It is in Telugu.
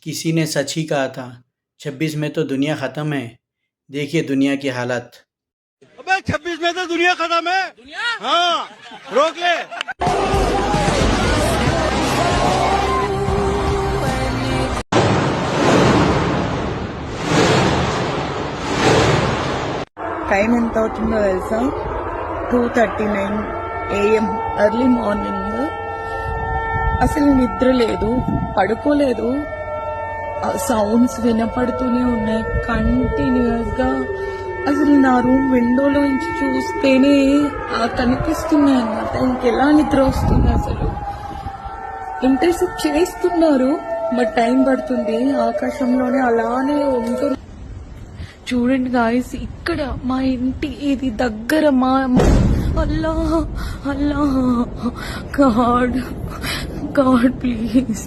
किसी ने सच ही कहा था, 26 में तो दुनिया खत्म है। देखिए दुनिया की हालत। अबे 26 में तो दुनिया खत्म है। दुनिया? हाँ, रोक ले। టైం ఎంత అవుతుందో తెలుసా? 2:39 AM ఎర్లీ మార్నింగ్. అసలు నిద్ర లేదు, పడుకోలేదు. సౌండ్స్ వినపడుతూనే ఉన్నాయి కంటిన్యూస్ గా. అసలు నా రూమ్ విండోలో నుంచి చూస్తేనే కనిపిస్తున్నాయి అన్నమాట. ఇంకెలా నిద్ర వస్తుంది అసలు. ఇంటర్సెప్ట్ చేస్తున్నారు, బట్ టైం పడుతుంది. ఆకాశంలోనే అలానే ఉంటుంది. చూడండి గాయస్, ఇక్కడ మా ఇంటి ఇది దగ్గర మా అల్లా అల్లా గాడ్ ప్లీజ్